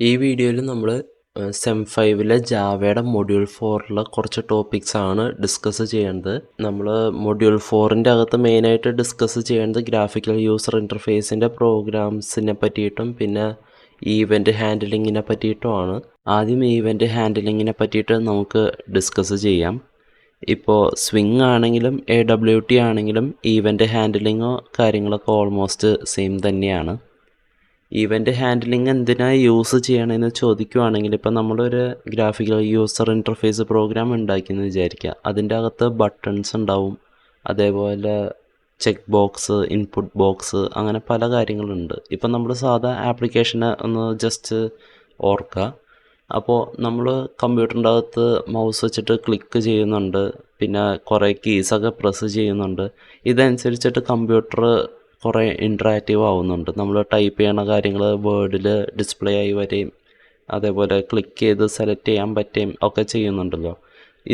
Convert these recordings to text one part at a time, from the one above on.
ഈ വീഡിയോയിൽ നമ്മൾ സെം 5-ലെ ജാവയുടെ മൊഡ്യൂൾ 4-ലെ കുറച്ച് ടോപ്പിക്സ് ആണ് ഡിസ്കസ് ചെയ്യുന്നത്. നമ്മൾ മൊഡ്യൂൾ 4-ൻ്റെ അകത്ത് മെയിനായിട്ട് ഡിസ്കസ് ചെയ്യേണ്ടത് ഗ്രാഫിക്കൽ യൂസർ ഇൻ്റർഫേസിൻ്റെ പ്രോഗ്രാംസിനെ പറ്റിയിട്ടും പിന്നെ ഈവൻറ്റ് ഹാൻഡ്ലിങ്ങിനെ പറ്റിയിട്ടുമാണ്. ആദ്യം ഈവൻറ്റ് ഹാൻഡ്ലിങ്ങിനെ പറ്റിയിട്ട് നമുക്ക് ഡിസ്കസ് ചെയ്യാം. ഇപ്പോൾ സ്വിങ് ആണെങ്കിലും AWT ആണെങ്കിലും ഈവൻറ്റ് ഹാൻഡ്ലിങ്ങോ കാര്യങ്ങളൊക്കെ ഓൾമോസ്റ്റ് സെയിം തന്നെയാണ്. ഈവൻറ്റ് ഹാൻഡ്ലിങ് എന്തിനാണ് യൂസ് ചെയ്യണമെന്ന് ചോദിക്കുകയാണെങ്കിൽ ഇപ്പോൾ നമ്മളൊരു ഗ്രാഫിക്കൽ യൂസർ ഇൻ്റർഫേസ് പ്രോഗ്രാം ഉണ്ടാക്കിയെന്ന് വിചാരിക്കുക. അതിൻ്റെ അകത്ത് ബട്ടൺസ് ഉണ്ടാവും, അതേപോലെ ചെക്ക് ബോക്സ്, ഇൻപുട്ട് ബോക്സ്, അങ്ങനെ പല കാര്യങ്ങളുണ്ട്. ഇപ്പം നമ്മൾ സാധാ ആപ്ലിക്കേഷനെ ഒന്ന് ജസ്റ്റ് ഓർക്കുക. അപ്പോൾ നമ്മൾ കമ്പ്യൂട്ടറിൻ്റെ അകത്ത് മൗസ് വെച്ചിട്ട് ക്ലിക്ക് ചെയ്യുന്നുണ്ട്, പിന്നെ കുറേ കീസൊക്കെ പ്രസ് ചെയ്യുന്നുണ്ട്. ഇതനുസരിച്ചിട്ട് കമ്പ്യൂട്ടർ കുറേ ഇൻട്രാക്റ്റീവ് ആവുന്നുണ്ട്. നമ്മൾ ടൈപ്പ് ചെയ്യണ കാര്യങ്ങൾ വേർഡിൽ ഡിസ്പ്ലേ ആയി വരെയും അതേപോലെ ക്ലിക്ക് ചെയ്ത് സെലക്ട് ചെയ്യാൻ പറ്റുകയും ഒക്കെ ചെയ്യുന്നുണ്ടല്ലോ.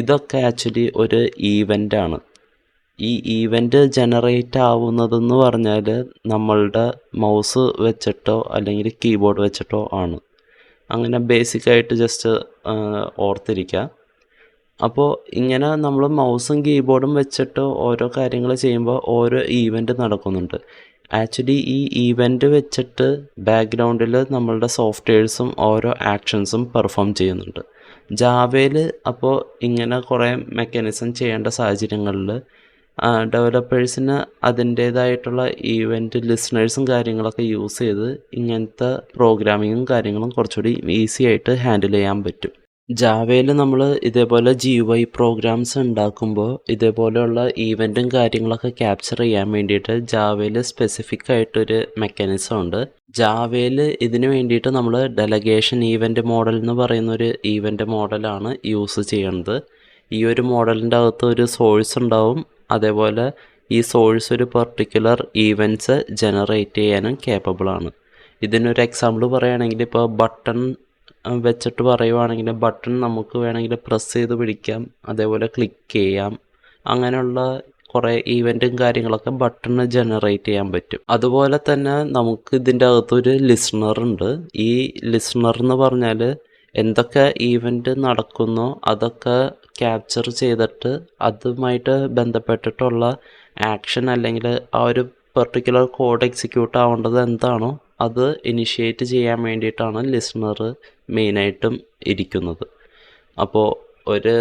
ഇതൊക്കെ ആക്ച്വലി ഒരു ഈവൻ്റാണ്. ഈ ഈവൻ്റ് ജനറേറ്റ് ആവുന്നതെന്ന് പറഞ്ഞാൽ നമ്മളുടെ മൗസ് വെച്ചിട്ടോ അല്ലെങ്കിൽ കീബോർഡ് വെച്ചിട്ടോ ആണ്. അങ്ങനെ ബേസിക്കായിട്ട് ജസ്റ്റ് ഓർത്തിരിക്കുക. അപ്പോൾ ഇങ്ങനെ നമ്മൾ മൗസും കീബോർഡും വെച്ചിട്ട് ഓരോ കാര്യങ്ങൾ ചെയ്യുമ്പോൾ ഓരോ ഈവൻറ്റ് നടക്കുന്നുണ്ട്. ആക്ച്വലി ഈ ഈവൻറ്റ് വെച്ചിട്ട് ബാക്ക്ഗ്രൗണ്ടിൽ നമ്മളുടെ സോഫ്റ്റ്വെയർസും ഓരോ ആക്ഷൻസും പെർഫോം ചെയ്യുന്നുണ്ട്. ജാവയിൽ അപ്പോൾ ഇങ്ങനെ കുറേ മെക്കാനിസം ചെയ്യേണ്ട സാഹചര്യങ്ങളിൽ ഡെവലപ്പേഴ്സിന് അതിൻ്റേതായിട്ടുള്ള ഈവൻറ്റ് ലിസണേഴ്സും കാര്യങ്ങളൊക്കെ യൂസ് ചെയ്ത് ഇങ്ങനത്തെ പ്രോഗ്രാമിങ്ങും കാര്യങ്ങളും കുറച്ചുകൂടി ഈസി ആയിട്ട് ഹാൻഡിൽ ചെയ്യാൻ പറ്റും. ജാവയിൽ നമ്മൾ ഇതേപോലെ GUI പ്രോഗ്രാംസ് ഉണ്ടാക്കുമ്പോൾ ഇതേപോലെയുള്ള ഈവൻറ്റും കാര്യങ്ങളൊക്കെ ക്യാപ്ചർ ചെയ്യാൻ വേണ്ടിയിട്ട് ജാവയിൽ സ്പെസിഫിക് ആയിട്ടൊരു മെക്കാനിസം ഉണ്ട്. ജാവയിൽ ഇതിന് വേണ്ടിയിട്ട് നമ്മൾ ഡെലഗേഷൻ ഈവൻറ്റ് മോഡൽ എന്ന് പറയുന്നൊരു ഈവൻറ്റ് മോഡലാണ് യൂസ് ചെയ്യുന്നത്. ഈ ഒരു മോഡലിൻ്റെ അകത്ത് ഒരു സോഴ്സ് ഉണ്ടാവും, അതേപോലെ ഈ സോഴ്സ് ഒരു പെർട്ടിക്കുലർ ഈവൻറ്റ്സ് ജനറേറ്റ് ചെയ്യാനും കേപ്പബിളാണ്. ഇതിനൊരു എക്സാമ്പിൾ പറയുകയാണെങ്കിൽ ഇപ്പോൾ ബട്ടൺ വെച്ചിട്ട് പറയുവാണെങ്കിൽ ബട്ടൺ നമുക്ക് വേണമെങ്കിൽ പ്രസ് ചെയ്ത് പിടിക്കാം, അതേപോലെ ക്ലിക്ക് ചെയ്യാം. അങ്ങനെയുള്ള കുറേ ഈവൻറ്റും കാര്യങ്ങളൊക്കെ ബട്ടണ് ജനറേറ്റ് ചെയ്യാൻ പറ്റും. അതുപോലെ തന്നെ നമുക്ക് ഇതിൻ്റെ അകത്തൊരു ലിസണർ ഉണ്ട്. ഈ ലിസണർ എന്ന് പറഞ്ഞാൽ എന്തൊക്കെ ഈവൻറ്റ് നടക്കുന്നോ അതൊക്കെ ക്യാപ്ചർ ചെയ്തിട്ട് അതുമായിട്ട് ബന്ധപ്പെട്ടിട്ടുള്ള ആക്ഷൻ അല്ലെങ്കിൽ ആ ഒരു പെർട്ടിക്കുലർ കോഡ് എക്സിക്യൂട്ട് ആവേണ്ടത് എന്താണോ അത് ഇനിഷ്യേറ്റ് ചെയ്യാൻ വേണ്ടിയിട്ടാണ് ലിസണർ മെയിനായിട്ടും ഇരിക്കുന്നത്. അപ്പോൾ ഒരു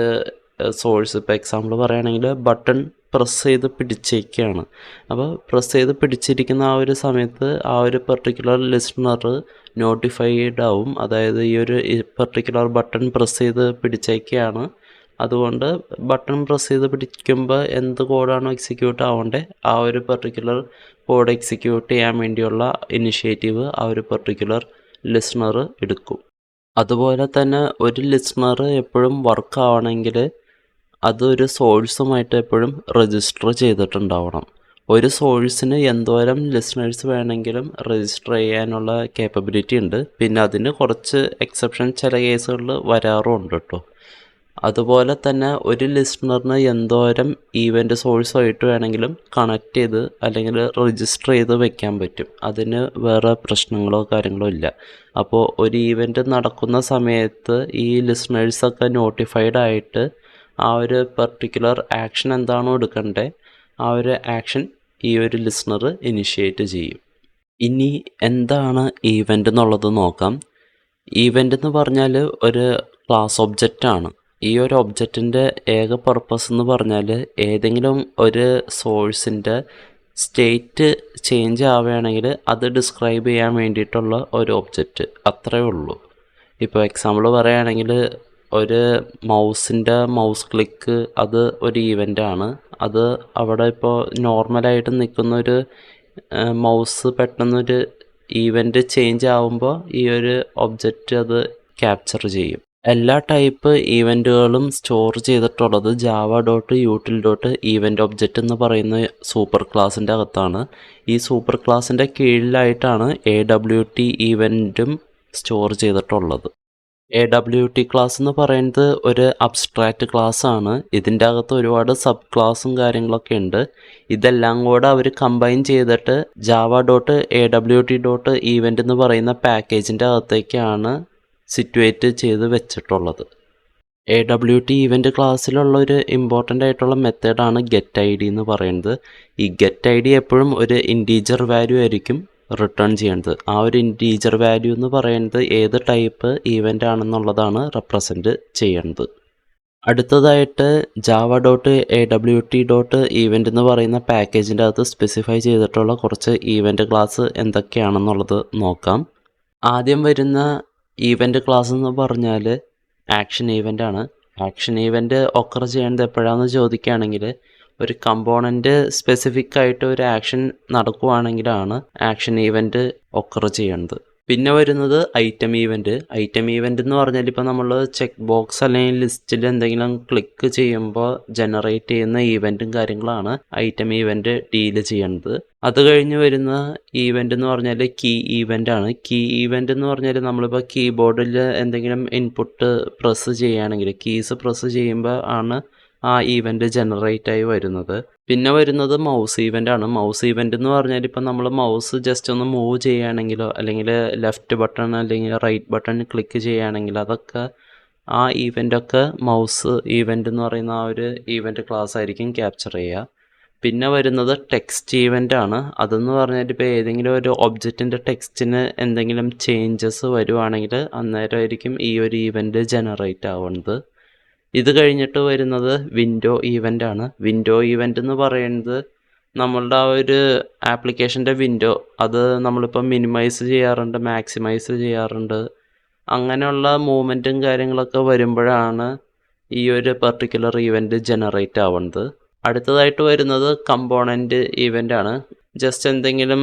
സോഴ്സ് ഇപ്പോൾ എക്സാമ്പിൾ പറയുകയാണെങ്കിൽ ബട്ടൺ പ്രസ് ചെയ്ത് പിടിച്ചേക്കാണ്. അപ്പോൾ പ്രസ് ചെയ്ത് പിടിച്ചിരിക്കുന്ന ആ ഒരു സമയത്ത് ആ ഒരു പെർട്ടിക്കുലർ ലിസണർ നോട്ടിഫൈഡ് ആവും. അതായത് ഈ ഒരു പെർട്ടിക്കുലർ ബട്ടൺ പ്രസ് ചെയ്ത് പിടിച്ചേക്കാണ്. അതുകൊണ്ട് ബട്ടൺ പ്രസ് ചെയ്ത് പിടിക്കുമ്പോൾ എന്ത് കോഡാണോ എക്സിക്യൂട്ട് ആവേണ്ടത് ആ ഒരു പെർട്ടിക്കുലർ കോഡ് എക്സിക്യൂട്ട് ചെയ്യാൻ വേണ്ടിയുള്ള ഇനിഷ്യേറ്റീവ് ആ ഒരു പെർട്ടിക്കുലർ ലിസണർ എടുക്കും. അതുപോലെ തന്നെ ഒരു ലിസണർ എപ്പോഴും വർക്ക് ആവണമെങ്കിൽ അതൊരു സോഴ്സുമായിട്ട് എപ്പോഴും രജിസ്റ്റർ ചെയ്തിട്ടുണ്ടാവണം. ഒരു സോഴ്സിന് എന്തോരം ലിസണേഴ്സ് വേണമെങ്കിലും രജിസ്റ്റർ ചെയ്യാനുള്ള കേപ്പബിലിറ്റി ഉണ്ട്. പിന്നെ അതിന് കുറച്ച് എക്സെപ്ഷൻ ചില കേസുകളിൽ വരാറുണ്ട് കേട്ടോ. അതുപോലെ തന്നെ ഒരു ലിസണറിന് എന്തോരം ഈവൻറ്റ് സോഴ്സായിട്ട് വേണമെങ്കിലും കണക്ട് ചെയ്ത് അല്ലെങ്കിൽ രജിസ്റ്റർ ചെയ്ത് വെക്കാൻ പറ്റും. അതിന് വേറെ പ്രശ്നങ്ങളോ കാര്യങ്ങളോ ഇല്ല. അപ്പോൾ ഒരു ഈവൻറ്റ് നടക്കുന്ന സമയത്ത് ഈ ലിസണേഴ്സൊക്കെ നോട്ടിഫൈഡ് ആയിട്ട് ആ ഒരു പെർട്ടിക്കുലർ ആക്ഷൻ എന്താണോ എടുക്കേണ്ടത് ആ ഒരു ആക്ഷൻ ഈ ഒരു ലിസണർ ഇനിഷ്യേറ്റ് ചെയ്യും. ഇനി എന്താണ് ഈവൻറ്റ് എന്നുള്ളത് നോക്കാം. ഈവൻറ്റ് എന്ന് പറഞ്ഞാൽ ഒരു ക്ലാസ് ഒബ്ജക്റ്റാണ്. ഈ ഒരു ഒബ്ജക്റ്റിൻ്റെ ഏക പർപ്പസ് എന്ന് പറഞ്ഞാൽ ഏതെങ്കിലും ഒരു സോഴ്സിൻ്റെ സ്റ്റേറ്റ് ചേഞ്ച് ആവുകയാണെങ്കിൽ അത് ഡിസ്ക്രൈബ് ചെയ്യാൻ വേണ്ടിയിട്ടുള്ള ഒരു ഒബ്ജക്റ്റ്, അത്രയേ ഉള്ളൂ. ഇപ്പോൾ എക്സാമ്പിൾ പറയുകയാണെങ്കിൽ ഒരു മൗസിൻ്റെ മൗസ് ക്ലിക്ക് അത് ഒരു ഈവൻ്റാണ്. അത് അവിടെ ഇപ്പോൾ നോർമലായിട്ട് നിൽക്കുന്ന ഒരു മൗസ് പെട്ടെന്നൊരു ഈവൻറ്റ് ചേഞ്ച് ആവുമ്പോൾ ഈ ഒരു ഒബ്ജക്റ്റ് അത് ക്യാപ്ചർ ചെയ്യും. എല്ലാ ടൈപ്പ് ഈവൻറ്റുകളും സ്റ്റോർ ചെയ്തിട്ടുള്ളത് java.util.event object എന്ന് പറയുന്ന സൂപ്പർ ക്ലാസിൻ്റെ അകത്താണ്. ഈ സൂപ്പർ ക്ലാസിൻ്റെ കീഴിലായിട്ടാണ് AWT ഈവൻറ്റും സ്റ്റോർ ചെയ്തിട്ടുള്ളത്. AWT ക്ലാസ് എന്ന് പറയുന്നത് ഒരു അബ്സ്ട്രാക്റ്റ് ക്ലാസ് ആണ്. ഇതിൻ്റെ അകത്ത് ഒരുപാട് സബ് ക്ലാസ്സും കാര്യങ്ങളൊക്കെ ഉണ്ട്. ഇതെല്ലാം കൂടെ അവർ കമ്പൈൻ ചെയ്തിട്ട് java.awt.event എന്ന് പറയുന്ന പാക്കേജിൻ്റെ അകത്തേക്കാണ് സിറ്റുവേറ്റ് ചെയ്ത് വെച്ചിട്ടുള്ളത്. AWT ഇവൻ്റ് ക്ലാസ്സിലുള്ള ഒരു ഇമ്പോർട്ടൻ്റ് ആയിട്ടുള്ള മെത്തേഡാണ് ഗെറ്റ് ഐ ഡി എന്ന് പറയുന്നത്. ഈ ഗെറ്റ് ഐ ഡി എപ്പോഴും ഒരു ഇൻറ്റീജർ വാല്യൂ ആയിരിക്കും റിട്ടേൺ ചെയ്യേണ്ടത്. ആ ഒരു ഇൻറ്റീജർ വാല്യൂ എന്ന് പറയുന്നത് ഏത് ടൈപ്പ് ഈവൻ്റ് ആണെന്നുള്ളതാണ് റെപ്രസെൻറ്റ് ചെയ്യേണ്ടത്. അടുത്തതായിട്ട് java.awt.event എന്ന് പറയുന്ന പാക്കേജിൻ്റെ അകത്ത് സ്പെസിഫൈ ചെയ്തിട്ടുള്ള കുറച്ച് ഈവൻ്റ് ക്ലാസ് എന്തൊക്കെയാണെന്നുള്ളത് നോക്കാം. ആദ്യം വരുന്ന ഈവൻ്റ് ക്ലാസ് എന്ന് പറഞ്ഞാൽ ആക്ഷൻ ഈവൻ്റ് ആണ്. ആക്ഷൻ ഈവൻ്റ് ഒക്കർ ചെയ്യേണ്ടത് എപ്പോഴാണെന്ന് ചോദിക്കുകയാണെങ്കിൽ ഒരു കമ്പോണൻറ്റ് സ്പെസിഫിക് ആയിട്ട് ഒരു ആക്ഷൻ നടക്കുകയാണെങ്കിലാണ് ആക്ഷൻ ഈവൻ്റ് ഒക്കർ ചെയ്യേണ്ടത്. പിന്നെ വരുന്നത് ഐറ്റം ഈവൻ്റ്. ഐറ്റം ഈവൻ്റ് എന്ന് പറഞ്ഞാൽ ഇപ്പോൾ നമ്മൾ ചെക്ക് ബോക്സ് അല്ലെങ്കിൽ ലിസ്റ്റിൽ എന്തെങ്കിലും ക്ലിക്ക് ചെയ്യുമ്പോൾ ജനറേറ്റ് ചെയ്യുന്ന ഈവൻറ്റും കാര്യങ്ങളാണ് ഐറ്റം ഈവൻ്റ് ഡീൽ ചെയ്യേണ്ടത്. അത് കഴിഞ്ഞ് വരുന്ന ഈവൻ്റ് എന്ന് പറഞ്ഞാൽ കീ ഈവൻ്റ് ആണ്. കീ ഈവൻ്റ് എന്ന് പറഞ്ഞാൽ നമ്മളിപ്പോൾ കീബോർഡിൽ എന്തെങ്കിലും ഇൻപുട്ട് പ്രസ് ചെയ്യുകയാണെങ്കിൽ കീസ് പ്രസ് ചെയ്യുമ്പോൾ ആണ് ആ ഈവൻ്റ് ജനറേറ്റ് ആയി വരുന്നത്. പിന്നെ വരുന്നത് മൗസ് ഈവൻ്റ് ആണ്. മൗസ് ഈവൻ്റ് എന്ന് പറഞ്ഞാൽ ഇപ്പം നമ്മൾ മൗസ് ജസ്റ്റ് ഒന്ന് മൂവ് ചെയ്യുകയാണെങ്കിലോ അല്ലെങ്കിൽ ലെഫ്റ്റ് ബട്ടൺ അല്ലെങ്കിൽ റൈറ്റ് ബട്ടൺ ക്ലിക്ക് ചെയ്യുകയാണെങ്കിൽ അതൊക്കെ ആ ഈവൻ്റൊക്കെ മൗസ് ഈവൻ്റ് എന്ന് പറയുന്ന ആ ഒരു ഈവൻ്റ് ക്ലാസ് ആയിരിക്കും ക്യാപ്ചർ ചെയ്യുക. പിന്നെ വരുന്നത് ടെക്സ്റ്റ് ഈവൻ്റ് ആണ്. അതെന്ന് പറഞ്ഞാൽ ഇപ്പോൾ ഏതെങ്കിലും ഒരു ഒബ്ജക്റ്റിൻ്റെ ടെക്സ്റ്റിന് എന്തെങ്കിലും ചേഞ്ചസ് വരുവാണെങ്കിൽ അന്നേരമായിരിക്കും ഈ ഒരു ഈവൻ്റ് ജനറേറ്റ് ആവുന്നത്. ഇത് കഴിഞ്ഞിട്ട് വരുന്നത് വിൻഡോ ഈവൻ്റ് ആണ്. വിൻഡോ ഈവൻ്റ് എന്ന് പറയുന്നത് നമ്മളുടെ ആ ഒരു ആപ്ലിക്കേഷൻ്റെ വിൻഡോ അത് നമ്മളിപ്പോൾ മിനിമൈസ് ചെയ്യാറുണ്ട്, മാക്സിമൈസ് ചെയ്യാറുണ്ട്. അങ്ങനെയുള്ള മൂവ്മെൻറ്റും കാര്യങ്ങളൊക്കെ വരുമ്പോഴാണ് ഈ ഒരു പെർട്ടിക്കുലർ ഈവൻ്റ് ജനറേറ്റ് ആവുന്നത്. അടുത്തതായിട്ട് വരുന്നത് കമ്പോണൻറ്റ് ഈവൻ്റ് ആണ്. ജസ്റ്റ് എന്തെങ്കിലും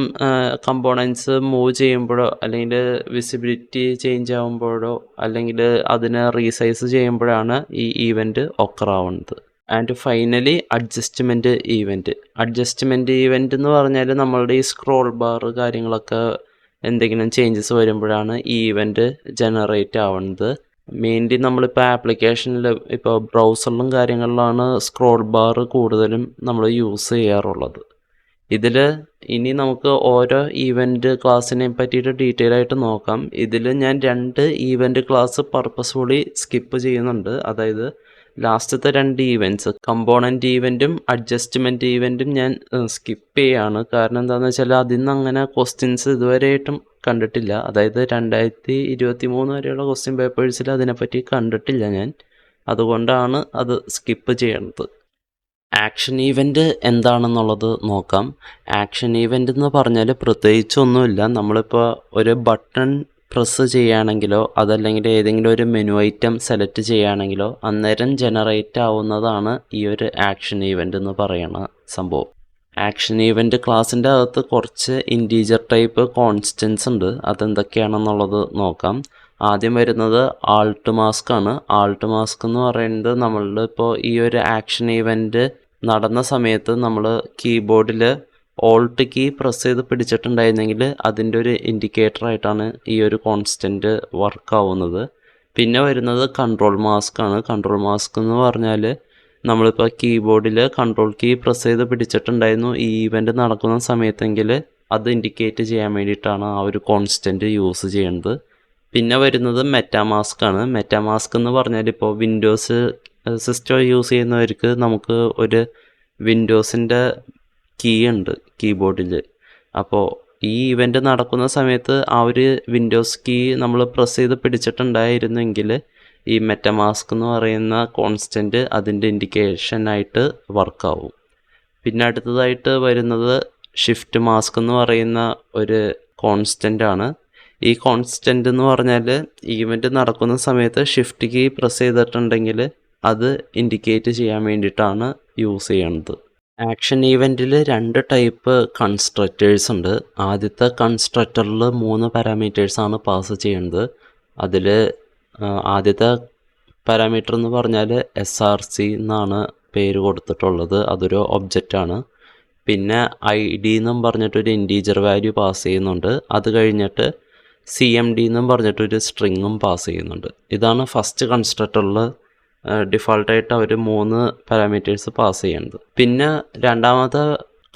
കമ്പോണൻസ് മൂവ് ചെയ്യുമ്പോഴോ അല്ലെങ്കിൽ വിസിബിലിറ്റി ചേഞ്ച് ആകുമ്പോഴോ അല്ലെങ്കിൽ അതിനെ റീസൈസ് ചെയ്യുമ്പോഴാണ് ഈ ഈവൻ്റ് ഒക്കർ ആവുന്നത്. And finally adjustment event. Adjustment event എന്ന് പറഞ്ഞാൽ നമ്മളുടെ ഈ സ്ക്രോൾ ബാർ കാര്യങ്ങളൊക്കെ എന്തെങ്കിലും ചേഞ്ചസ് വരുമ്പോഴാണ് ഈ ഈവൻ്റ് ജനറേറ്റ് ആവുന്നത്. മെയിൻലി നമ്മളിപ്പോൾ ആപ്ലിക്കേഷനിൽ ഇപ്പോൾ ബ്രൗസറിലും കാര്യങ്ങളിലാണ് സ്ക്രോൾ ബാർ കൂടുതലും നമ്മൾ യൂസ് ചെയ്യാറുള്ളത്. ഇതിൽ ഇനി നമുക്ക് ഓരോ ഈവൻ്റ് ക്ലാസ്സിനെ പറ്റിയിട്ട് ഡീറ്റെയിൽ ആയിട്ട് നോക്കാം. ഇതിൽ ഞാൻ 2 ഈവൻ്റ് ക്ലാസ് പർപ്പസ്ഫുള്ളി സ്കിപ്പ് ചെയ്യുന്നുണ്ട്. അതായത് ലാസ്റ്റത്തെ 2 ഈവൻറ്റ്സ് കമ്പോണൻറ്റ് ഈവൻറ്റും അഡ്ജസ്റ്റ്മെൻറ്റ് ഈവൻറ്റും ഞാൻ സ്കിപ്പ് ചെയ്യാണ്. കാരണം എന്താണെന്ന് വെച്ചാൽ അതിൽ നിന്ന് അങ്ങനെ ക്വസ്റ്റ്യൻസ് ഇതുവരെയായിട്ടും കണ്ടിട്ടില്ല. അതായത് 2023 വരെയുള്ള ക്വസ്റ്റ്യൻ പേപ്പേഴ്സിൽ അതിനെപ്പറ്റി കണ്ടിട്ടില്ല ഞാൻ. അതുകൊണ്ടാണ് അത് സ്കിപ്പ് ചെയ്യണത്. ആക്ഷൻ ഈവൻ്റ് എന്താണെന്നുള്ളത് നോക്കാം. ആക്ഷൻ ഈവൻ്റ് എന്ന് പറഞ്ഞാൽ പ്രത്യേകിച്ചൊന്നുമില്ല. നമ്മളിപ്പോൾ ഒരു ബട്ടൺ പ്രസ് ചെയ്യുകയാണെങ്കിലോ അതല്ലെങ്കിൽ ഏതെങ്കിലും ഒരു മെനു ഐറ്റം സെലക്ട് ചെയ്യുകയാണെങ്കിലോ അന്നേരം ജനറേറ്റ് ആവുന്നതാണ് ഈ ഒരു ആക്ഷൻ ഈവൻ്റ് എന്ന് പറയുന്ന സംഭവം. ആക്ഷൻ ഈവൻ്റ് ക്ലാസ്സിൻ്റെ അകത്ത് കുറച്ച് ഇൻറ്റീജർ ടൈപ്പ് കോൺസ്റ്റൻസ് ഉണ്ട്. അതെന്തൊക്കെയാണെന്നുള്ളത് നോക്കാം. ആദ്യം വരുന്നത് ആൾട്ട് മാസ്ക് ആണ്. ആൾട്ട് മാസ്ക് എന്ന് പറയുന്നത് നമ്മളുടെ ഇപ്പോൾ ഈ ഒരു ആക്ഷൻ ഈവൻ്റ് നടന്ന സമയത്ത് നമ്മൾ കീബോർഡിൽ ഓൾട്ട് കീ പ്രസ് ചെയ്ത് പിടിച്ചിട്ടുണ്ടായിരുന്നെങ്കിൽ അതിൻ്റെ ഒരു ഇൻഡിക്കേറ്ററായിട്ടാണ് ഈ ഒരു കോൺസ്റ്റൻറ്റ് വർക്കാവുന്നത്. പിന്നെ വരുന്നത് കൺട്രോൾ മാസ്ക് ആണ്. കൺട്രോൾ മാസ്ക് എന്ന് പറഞ്ഞാൽ നമ്മളിപ്പോൾ കീബോർഡിൽ കൺട്രോൾ കീ പ്രസ് ചെയ്ത് പിടിച്ചിട്ടുണ്ടായിരുന്നു ഈ ഈവൻ്റ് നടക്കുന്ന സമയത്തെങ്കിൽ അത് ഇൻഡിക്കേറ്റ് ചെയ്യാൻ വേണ്ടിയിട്ടാണ് ആ ഒരു കോൺസ്റ്റൻറ്റ് യൂസ് ചെയ്യുന്നത്. പിന്നെ വരുന്നത് മെറ്റാമാസ്ക് ആണ്. മെറ്റാമാസ്ക് എന്ന് പറഞ്ഞാൽ ഇപ്പോൾ വിൻഡോസ് സിസ്റ്റം യൂസ് ചെയ്യുന്നവർക്ക് നമുക്ക് ഒരു വിൻഡോസിൻ്റെ കീ ഉണ്ട് കീബോർഡിൽ. അപ്പോൾ ഈ ഇവൻ്റ് നടക്കുന്ന സമയത്ത് ആ ഒരു വിൻഡോസ് കീ നമ്മൾ പ്രസ് ചെയ്ത് പിടിച്ചിട്ടുണ്ടായിരുന്നെങ്കിൽ ഈ മെറ്റമാസ്ക് എന്ന് പറയുന്ന കോൺസ്റ്റൻറ്റ് അതിൻ്റെ ഇൻഡിക്കേഷനായിട്ട് വർക്കാവും. പിന്നെ അടുത്തതായിട്ട് വരുന്നത് ഷിഫ്റ്റ് മാസ്ക് എന്ന് പറയുന്ന ഒരു കോൺസ്റ്റൻ്റ് ആണ്. ഈ കോൺസ്റ്റൻ്റ് എന്ന് പറഞ്ഞാൽ ഈവൻ്റ് നടക്കുന്ന സമയത്ത് ഷിഫ്റ്റ് കീ പ്രസ് ചെയ്തിട്ടുണ്ടെങ്കിൽ അത് ഇൻഡിക്കേറ്റ് ചെയ്യാൻ വേണ്ടിയിട്ടാണ് യൂസ് ചെയ്യണത്. ആക്ഷൻ ഈവൻറ്റിൽ 2 ടൈപ്പ് കൺസ്ട്രക്റ്റേഴ്സ് ഉണ്ട്. ആദ്യത്തെ കൺസ്ട്രക്റ്ററിൽ 3 പാരാമീറ്റേഴ്സാണ് പാസ് ചെയ്യുന്നത്. അതിൽ ആദ്യത്തെ പാരാമീറ്റർ എന്ന് പറഞ്ഞാൽ SRC എന്നാണ് പേര് കൊടുത്തിട്ടുള്ളത്. അതൊരു ഒബ്ജക്റ്റാണ്. പിന്നെ ID എന്നും പറഞ്ഞിട്ടൊരു ഇൻറ്റീജർ വാല്യൂ പാസ് ചെയ്യുന്നുണ്ട്. അത് കഴിഞ്ഞിട്ട് CMD എന്നും പറഞ്ഞിട്ടൊരു സ്ട്രിങ്ങും പാസ് ചെയ്യുന്നുണ്ട്. ഇതാണ് ഫസ്റ്റ് കൺസ്ട്രക്റ്ററിൽ ഡിഫോൾട്ടായിട്ട് അവർ 3 പാരാമീറ്റേഴ്സ് പാസ് ചെയ്യുന്നത്. പിന്നെ രണ്ടാമത്തെ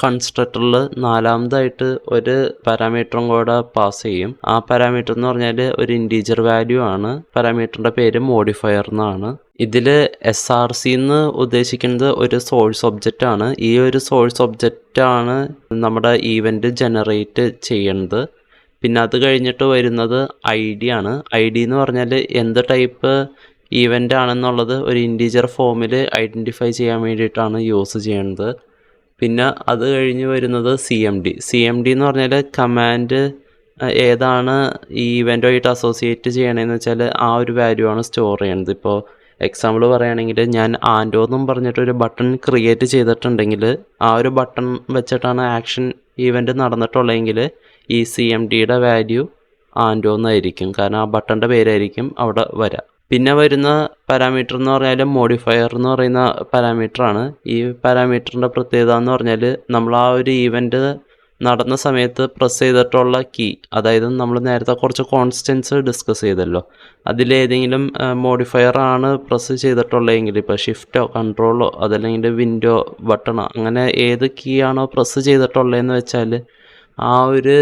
കൺസ്ട്രക്ടറിൽ നാലാമതായിട്ട് ഒരു പാരാമീറ്ററും കൂടെ പാസ് ചെയ്യും. ആ പാരാമീറ്റർ എന്ന് പറഞ്ഞാൽ ഒരു ഇൻറ്റീജർ വാല്യൂ ആണ്. പാരാമീറ്ററിൻ്റെ പേര് മോഡിഫയർ എന്നാണ്. ഇതിൽ SRC എന്ന് ഉദ്ദേശിക്കുന്നത് ഒരു സോഴ്സ് ഒബ്ജക്റ്റ് ആണ്. ഈ ഒരു സോഴ്സ് ഒബ്ജക്റ്റ് ആണ് നമ്മുടെ ഈവൻറ്റ് ജനറേറ്റ് ചെയ്യുന്നത്. പിന്നെ അത് കഴിഞ്ഞിട്ട് വരുന്നത് ID ആണ്. ID എന്ന് പറഞ്ഞാൽ എന്ത് ടൈപ്പ് ഈവൻ്റ് ആണെന്നുള്ളത് ഒരു ഇൻറ്റീജർ ഫോമിൽ ഐഡൻറ്റിഫൈ ചെയ്യാൻ വേണ്ടിയിട്ടാണ് യൂസ് ചെയ്യുന്നത്. പിന്നെ അത് കഴിഞ്ഞ് വരുന്നത് CMD എന്ന് പറഞ്ഞാൽ കമാൻഡ് ഏതാണ് ഈ ഇവൻ്റുമായിട്ട് അസോസിയേറ്റ് ചെയ്യണമെന്ന് വെച്ചാൽ ആ ഒരു വാല്യൂ ആണ് സ്റ്റോർ ചെയ്യുന്നത്. ഇപ്പോൾ എക്സാമ്പിൾ പറയുകയാണെങ്കിൽ ഞാൻ ആൻഡോ എന്നും പറഞ്ഞിട്ടൊരു ബട്ടൺ ക്രിയേറ്റ് ചെയ്തിട്ടുണ്ടെങ്കിൽ ആ ഒരു ബട്ടൺ വെച്ചിട്ടാണ് ആക്ഷൻ ഈവൻ്റ് നടന്നിട്ടുള്ളതെങ്കിൽ ഈ CMDയുടെ വാല്യൂ ആൻഡോ എന്നായിരിക്കും. കാരണം ആ ബട്ടൻ്റെ പേരായിരിക്കും അവിടെ വരാം. പിന്നെ വരുന്ന പാരാമീറ്റർ എന്ന് പറഞ്ഞാൽ മോഡിഫയർ എന്ന് പറയുന്ന പാരാമീറ്ററാണ്. ഈ പാരാമീറ്ററിൻ്റെ പ്രത്യേകത എന്ന് പറഞ്ഞാൽ നമ്മൾ ആ ഒരു ഈവൻ്റ് നടന്ന സമയത്ത് പ്രസ് ചെയ്തിട്ടുള്ള കീ, അതായത് നമ്മൾ നേരത്തെ കുറച്ച് കോൺസ്റ്റൻസ് ഡിസ്കസ് ചെയ്തല്ലോ, അതിലേതെങ്കിലും മോഡിഫയർ ആണ് പ്രസ് ചെയ്തിട്ടുള്ളതെങ്കിൽ, ഇപ്പോൾ ഷിഫ്റ്റോ കൺട്രോളോ അതല്ലെങ്കിൽ വിൻഡോ ബട്ടണോ അങ്ങനെ ഏത് കീ ആണോ പ്രസ് ചെയ്തിട്ടുള്ളതെന്ന് വെച്ചാൽ ആ ഒരു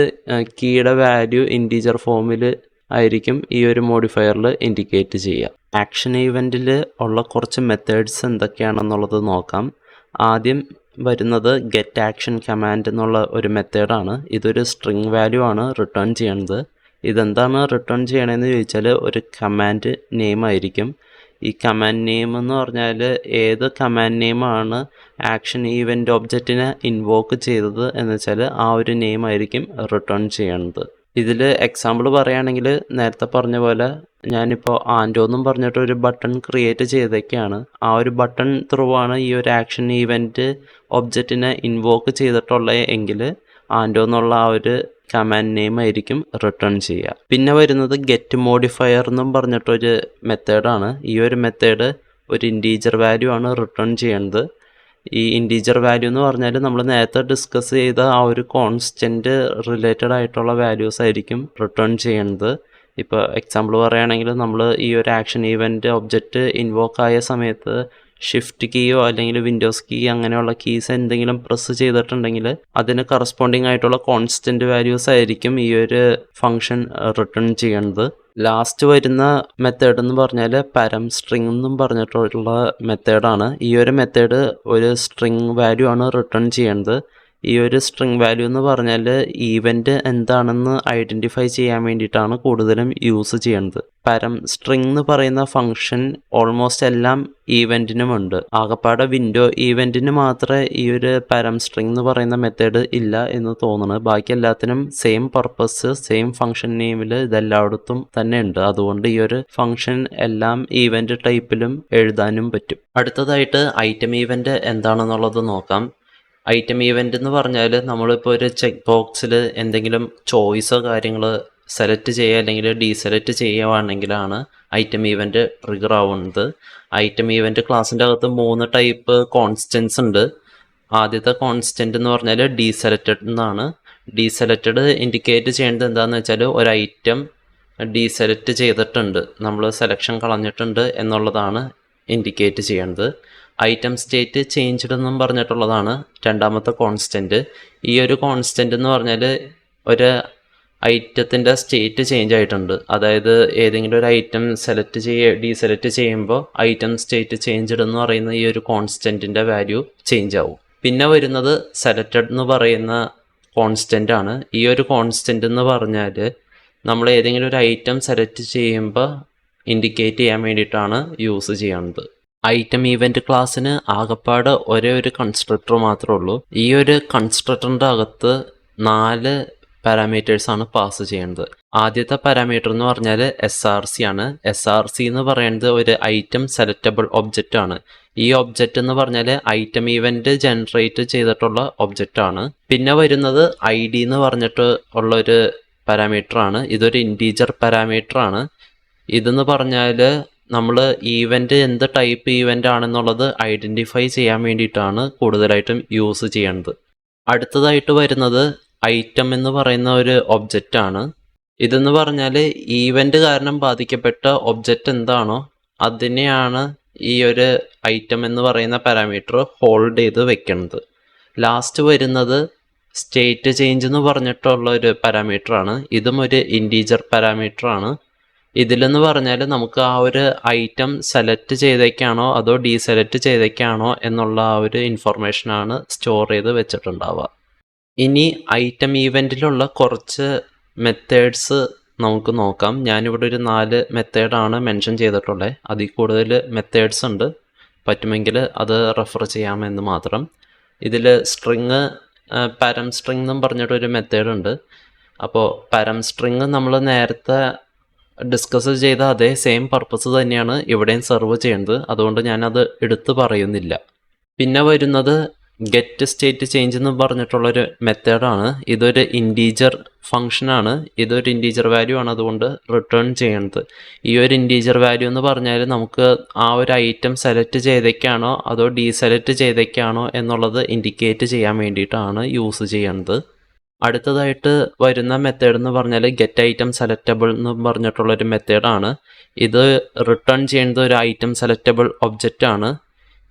കീയുടെ വാല്യൂ ഇൻറ്റീജർ ഫോമിൽ ആയിരിക്കും ഈ ഒരു മോഡിഫയറിൽ ഇൻഡിക്കേറ്റ് ചെയ്യുക. ആക്ഷൻ ഈവൻറ്റിൽ ഉള്ള കുറച്ച് മെത്തേഡ്സ് എന്തൊക്കെയാണെന്നുള്ളത് നോക്കാം. ആദ്യം വരുന്നത് ഗെറ്റ് ആക്ഷൻ കമാൻഡ് എന്നുള്ള ഒരു മെത്തേഡാണ്. ഇതൊരു സ്ട്രിങ് വാല്യൂ ആണ് റിട്ടേൺ ചെയ്യണത്. ഇതെന്താണ് റിട്ടേൺ ചെയ്യണമെന്ന് ചോദിച്ചാൽ ഒരു കമാൻഡ് നെയിം ആയിരിക്കും. ഈ കമാൻഡ് നെയിം എന്ന് പറഞ്ഞാൽ ഏത് കമാൻഡ് നെയിമാണ് ആക്ഷൻ ഈവൻ്റ് ഒബ്ജക്റ്റിനെ ഇൻവോക്ക് ചെയ്തത് എന്ന് വെച്ചാൽ ആ ഒരു നെയിം ആയിരിക്കും റിട്ടേൺ ചെയ്യണത്. ഇതിൽ എക്സാമ്പിൾ പറയുകയാണെങ്കിൽ നേരത്തെ പറഞ്ഞ പോലെ ഞാനിപ്പോൾ ആൻഡോ എന്നും പറഞ്ഞിട്ട് ഒരു ബട്ടൺ ക്രിയേറ്റ് ചെയ്തേക്കാണ്. ആ ഒരു ബട്ടൺ ത്രൂ ആണ് ഈ ഒരു ആക്ഷൻ ഈവൻറ്റ് ഒബ്ജക്റ്റിനെ ഇൻവോക്ക് ചെയ്തിട്ടുള്ളത് എങ്കിൽ ആൻഡോ എന്നുള്ള ആ ഒരു കമാൻഡ് നെയിം ആയിരിക്കും റിട്ടേൺ ചെയ്യുക. പിന്നെ വരുന്നത് ഗെറ്റ് മോഡിഫയർ എന്നും പറഞ്ഞിട്ടൊരു മെത്തേഡാണ്. ഈ ഒരു മെത്തേഡ് ഒരു ഇൻറ്റീജർ വാല്യൂ ആണ് റിട്ടേൺ ചെയ്യുന്നത്. ഈ ഇൻറ്റീജർ വാല്യൂ എന്ന് പറഞ്ഞാൽ നമ്മൾ നേരത്തെ ഡിസ്കസ് ചെയ്ത ആ ഒരു കോൺസ്റ്റൻറ്റ് റിലേറ്റഡ് ആയിട്ടുള്ള വാല്യൂസ് ആയിരിക്കും റിട്ടേൺ ചെയ്യുന്നത്. ഇപ്പോൾ എക്സാമ്പിൾ പറയുകയാണെങ്കിൽ നമ്മൾ ഈ ഒരു ആക്ഷൻ ഈവൻ്റ് ഒബ്ജക്റ്റ് ഇൻവോക്ക് ആയ സമയത്ത് ഷിഫ്റ്റ് കീയോ അല്ലെങ്കിൽ വിൻഡോസ് കീ അങ്ങനെയുള്ള കീസ് എന്തെങ്കിലും പ്രസ് ചെയ്തിട്ടുണ്ടെങ്കിൽ അതിന് കറസ്പോണ്ടിങ് ആയിട്ടുള്ള കോൺസ്റ്റൻറ്റ് വാല്യൂസ് ആയിരിക്കും ഈ ഒരു ഫങ്ഷൻ റിട്ടേൺ ചെയ്യുന്നത്. ലാസ്റ്റ് വരുന്ന മെത്തേഡ് എന്ന് പറഞ്ഞാൽ പാരം സ്ട്രിങ് എന്നും പറഞ്ഞിട്ടുള്ള മെത്തേഡാണ്. ഈ ഒരു മെത്തേഡ് ഒരു സ്ട്രിങ് വാല്യൂ ആണ് റിട്ടേൺ ചെയ്യുന്നത്. ഈ ഒരു സ്ട്രിങ് വാല്യൂ എന്ന് പറഞ്ഞാൽ ഈവൻ്റ് എന്താണെന്ന് ഐഡൻറ്റിഫൈ ചെയ്യാൻ വേണ്ടിയിട്ടാണ് കൂടുതലും യൂസ് ചെയ്യുന്നത്. പാരം സ്ട്രിങ് എന്ന് പറയുന്ന ഫങ്ഷൻ ഓൾമോസ്റ്റ് എല്ലാം ഈവൻറ്റിനുമുണ്ട്. ആകപ്പാടെ വിൻഡോ ഈവൻറ്റിന് മാത്രമേ ഈ ഒരു പാരം സ്ട്രിങ് എന്ന് പറയുന്ന മെത്തേഡ് ഇല്ല എന്ന് തോന്നുന്നു. ബാക്കി എല്ലാത്തിനും സെയിം പർപ്പസ് സെയിം ഫങ്ഷൻ നെയിമിൽ ഇതെല്ലായിടത്തും തന്നെ ഉണ്ട്. അതുകൊണ്ട് ഈ ഒരു ഫങ്ഷൻ എല്ലാം ഈവൻ്റ് ടൈപ്പിലും എഴുതാനും പറ്റും. അടുത്തതായിട്ട് ഐറ്റം ഈവൻ്റ് എന്താണെന്നുള്ളത് നോക്കാം. ഐറ്റം ഈവൻ്റ് എന്ന് പറഞ്ഞാൽ നമ്മളിപ്പോൾ ഒരു ചെക്ക് ബോക്സിൽ എന്തെങ്കിലും ചോയ്സോ കാര്യങ്ങൾ സെലക്ട് ചെയ്യുക അല്ലെങ്കിൽ ഡീസെലക്ട് ചെയ്യുകയാണെങ്കിലാണ് ഐറ്റം ഈവൻ്റ് ട്രിഗർ ആവുന്നത്. ഐറ്റം ഈവൻ്റ് ക്ലാസ്സിൻ്റെ അകത്ത് 3 ടൈപ്പ് കോൺസ്റ്റൻസ് ഉണ്ട്. ആദ്യത്തെ കോൺസ്റ്റൻ്റ് എന്ന് പറഞ്ഞാൽ ഡീസെലക്റ്റഡ് എന്നാണ്. ഡീസെലക്റ്റഡ് ഇൻഡിക്കേറ്റ് ചെയ്യേണ്ടത് എന്താണെന്ന് വെച്ചാൽ ഒരു ഐറ്റം ഡീസെലക്ട് ചെയ്തിട്ടുണ്ട്, നമ്മൾ സെലക്ഷൻ കളഞ്ഞിട്ടുണ്ട് എന്നുള്ളതാണ് ഇൻഡിക്കേറ്റ് ചെയ്യേണ്ടത്. ഐറ്റം സ്റ്റേറ്റ് ചേഞ്ച്ഡ് എന്നും പറഞ്ഞിട്ടുള്ളതാണ് രണ്ടാമത്തെ കോൺസ്റ്റൻറ്റ്. ഈ ഒരു കോൺസ്റ്റൻ്റ് എന്ന് പറഞ്ഞാൽ ഒരു ഐറ്റത്തിൻ്റെ സ്റ്റേറ്റ് ചേഞ്ച് ആയിട്ടുണ്ട്. അതായത് ഏതെങ്കിലും ഒരു ഐറ്റം ഡീസെലക്ട് ചെയ്യുമ്പോൾ ഐറ്റം സ്റ്റേറ്റ് ചേഞ്ച്ഡ് എന്ന് പറയുന്ന ഈ ഒരു കോൺസ്റ്റൻറ്റിൻ്റെ വാല്യൂ ചേഞ്ച് ആവും. പിന്നെ വരുന്നത് സെലക്റ്റഡ് എന്ന് പറയുന്ന കോൺസ്റ്റൻ്റ് ആണ്. ഈ ഒരു കോൺസ്റ്റൻ്റ് എന്ന് പറഞ്ഞാൽ നമ്മൾ ഏതെങ്കിലും ഒരു ഐറ്റം സെലക്ട് ചെയ്യുമ്പോൾ ഇൻഡിക്കേറ്റ് ചെയ്യാൻ വേണ്ടിയിട്ടാണ് യൂസ് ചെയ്യുന്നത്. ഐറ്റം ഈവൻ്റ് ക്ലാസ്സിന് ആകപ്പാട് ഒരേ ഒരു കൺസ്ട്രക്ടർ മാത്രമേ ഉള്ളൂ. ഈ ഒരു കൺസ്ട്രക്ടറിൻ്റെ അകത്ത് 4 പാരാമീറ്റേഴ്സാണ് പാസ് ചെയ്യുന്നത്. ആദ്യത്തെ പാരാമീറ്റർ എന്ന് പറഞ്ഞാൽ SRC ആണ്. SRC എന്ന് പറയുന്നത് ഒരു ഐറ്റം സെലക്റ്റബിൾ ഒബ്ജക്റ്റ് ആണ്. ഈ ഒബ്ജക്റ്റ് എന്ന് പറഞ്ഞാൽ ഐറ്റം ഈവൻ്റ് ജനറേറ്റ് ചെയ്തിട്ടുള്ള ഒബ്ജക്റ്റ് ആണ്. പിന്നെ വരുന്നത് ID എന്ന് പറഞ്ഞിട്ട് ഉള്ളൊരു പാരാമീറ്റർ ആണ്. ഇതൊരു ഇൻറ്റീജർ പാരാമീറ്റർ ആണ്. ഇതെന്ന് പറഞ്ഞാൽ നമ്മൾ ഈവൻ്റ് എന്ത് ടൈപ്പ് ഈവൻ്റ് ആണെന്നുള്ളത് ഐഡൻറ്റിഫൈ ചെയ്യാൻ വേണ്ടിയിട്ടാണ് കൂടുതലായിട്ടും യൂസ് ചെയ്യേണ്ടത്. അടുത്തതായിട്ട് വരുന്നത് ഐറ്റം എന്ന് പറയുന്ന ഒരു ഒബ്ജക്റ്റ് ആണ്. ഇതെന്ന് പറഞ്ഞാൽ ഈവൻ്റ് കാരണം ബാധിക്കപ്പെട്ട ഒബ്ജക്റ്റ് എന്താണോ അതിനെയാണ് ഈ ഒരു ഐറ്റം എന്ന് പറയുന്ന പാരാമീറ്റർ ഹോൾഡ് ചെയ്ത് വെക്കുന്നത്. ലാസ്റ്റ് വരുന്നത് സ്റ്റേറ്റ് ചേഞ്ച് എന്ന് പറഞ്ഞിട്ടുള്ള ഒരു പാരാമീറ്ററാണ്. ഇതും ഒരു ഇൻറ്റീജർ പാരാമീറ്ററാണ്. ഇതിലെന്ന് പറഞ്ഞാൽ നമുക്ക് ആ ഒരു ഐറ്റം സെലക്ട് ചെയ്തേക്കാണോ അതോ ഡീസെലക്ട് ചെയ്തേക്കാണോ എന്നുള്ള ആ ഒരു ഇൻഫർമേഷനാണ് സ്റ്റോർ ചെയ്ത് വെച്ചിട്ടുണ്ടാവുക. ഇനി ഐറ്റം ഈവൻറ്റിലുള്ള കുറച്ച് മെത്തേഡ്സ് നമുക്ക് നോക്കാം. ഞാനിവിടെ ഒരു 4 മെത്തേഡാണ് മെൻഷൻ ചെയ്തിട്ടുള്ളത്. അതിൽ കൂടുതൽ മെത്തേഡ്സ് ഉണ്ട്, പറ്റുമെങ്കിൽ അത് റെഫർ ചെയ്യാമെന്ന് മാത്രം. ഇതിൽ സ്ട്രിങ് പാരം സ്ട്രിങ് എന്നും പറഞ്ഞിട്ടൊരു മെത്തേഡ് ഉണ്ട്. അപ്പോൾ പാരം സ്ട്രിങ് നമ്മൾ നേരത്തെ ഡിസ്കസ് ചെയ്ത അതേ സെയിം പർപ്പസ് തന്നെയാണ് ഇവിടെയും സെർവ് ചെയ്യുന്നത്, അതുകൊണ്ട് ഞാനത് എടുത്തു പറയുന്നില്ല. പിന്നെ വരുന്നത് ഗെറ്റ് സ്റ്റേറ്റ് ചേഞ്ച് എന്ന് പറഞ്ഞിട്ടുള്ളൊരു മെത്തേഡാണ്. ഇതൊരു ഇൻറ്റീജർ ഫങ്ഷനാണ്. ഇതൊരു ഇൻറ്റീജർ വാല്യൂ ആണ്, അതുകൊണ്ട് റിട്ടേൺ ചെയ്യുന്നത്. ഈ ഒരു ഇൻറ്റീജർ വാല്യൂ എന്ന് പറഞ്ഞാൽ നമുക്ക് ആ ഒരു ഐറ്റം സെലക്ട് ചെയ്തേക്കാണോ അതോ ഡീസെലക്ട് ചെയ്തേക്കാണോ എന്നുള്ളത് ഇൻഡിക്കേറ്റ് ചെയ്യാൻ വേണ്ടിയിട്ടാണ് യൂസ് ചെയ്യുന്നത്. അടുത്തതായിട്ട് വരുന്ന മെത്തേഡ് എന്ന് പറഞ്ഞാൽ ഗെറ്റ് ഐറ്റം സെലക്റ്റബിൾ എന്ന് പറഞ്ഞിട്ടുള്ളൊരു മെത്തേഡാണ്. ഇത് റിട്ടേൺ ചെയ്യുന്നത് ഒരു ഐറ്റം സെലക്റ്റബിൾ ഒബ്ജക്റ്റ് ആണ്.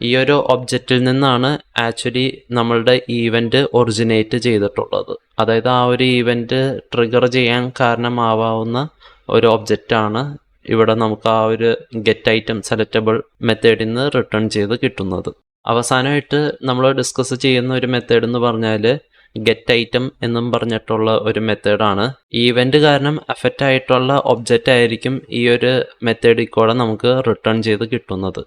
ഈ ഒരു ഒബ്ജക്റ്റിൽ നിന്നാണ് ആക്ച്വലി നമ്മളുടെ ഈവൻറ്റ് ഒറിജിനേറ്റ് ചെയ്തിട്ടുള്ളത്. അതായത് ആ ഒരു ഈവൻറ്റ് ട്രിഗർ ചെയ്യാൻ കാരണമാവാവുന്ന ഒരു ഒബ്ജക്റ്റാണ് ഇവിടെ നമുക്ക് ആ ഒരു ഗെറ്റ് ഐറ്റം സെലക്റ്റബിൾ മെത്തേഡിൽ നിന്ന് റിട്ടേൺ ചെയ്ത് കിട്ടുന്നത്. അവസാനമായിട്ട് നമ്മൾ ഡിസ്കസ് ചെയ്യുന്ന ഒരു മെത്തേഡ് എന്ന് പറഞ്ഞാൽ ഗെറ്റ് ഐറ്റം എന്നും പറഞ്ഞിട്ടുള്ള ഒരു മെത്തേഡാണ്. ഈവൻറ്റ് കാരണം അഫക്റ്റ് ആയിട്ടുള്ള ഒബ്ജക്റ്റ് ആയിരിക്കും ഈ ഒരു മെത്തേഡിൽ കൂടെ നമുക്ക് റിട്ടേൺ ചെയ്ത് കിട്ടുന്നത്.